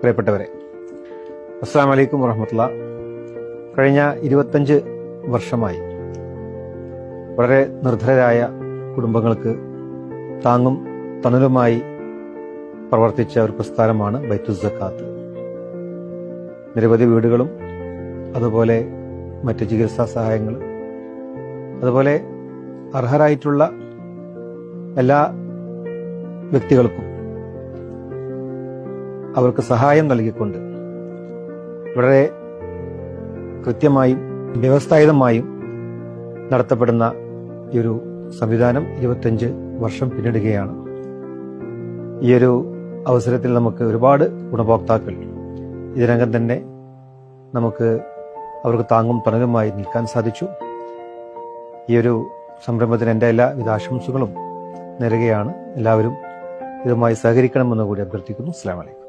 പ്രിയപ്പെട്ടവരെ, അസ്സലാമു അലൈക്കും വറഹ്മത്തുള്ളാഹി. കഴിഞ്ഞ 25 വർഷമായി വളരെ നിർധനരായ കുടുംബങ്ങൾക്ക് താങ്ങും തണലുമായി പ്രവർത്തിച്ച ഒരു പ്രസ്ഥാനമാണ് ബൈത്തുസ് സക്കാത്ത്. നിരവധി വീടുകളും അതുപോലെ മറ്റ് ചികിത്സാ സഹായങ്ങളും അതുപോലെ അർഹരായിട്ടുള്ള എല്ലാ വ്യക്തികൾക്കും അവർക്ക് സഹായം നൽകിക്കൊണ്ട് വളരെ കൃത്യമായും വ്യവസ്ഥായിതമായും നടത്തപ്പെടുന്ന ഈ ഒരു സംവിധാനം 25 വർഷം പിന്നിടുകയാണ്. ഈ ഒരു അവസരത്തിൽ നമുക്ക് ഒരുപാട് ഗുണഭോക്താക്കൾ ഇതിനകം തന്നെ നമുക്ക് അവർക്ക് താങ്ങും തണലുമായി നിൽക്കാൻ സാധിച്ചു. ഈ ഒരു സംരംഭത്തിന് എൻ്റെ എല്ലാവിധ ആശംസകളും നേരുകയാണ്. എല്ലാവരും ഇതുമായി സഹകരിക്കണമെന്ന് കൂടി അഭ്യർത്ഥിക്കുന്നു. അസ്സലാമു അലൈക്കും.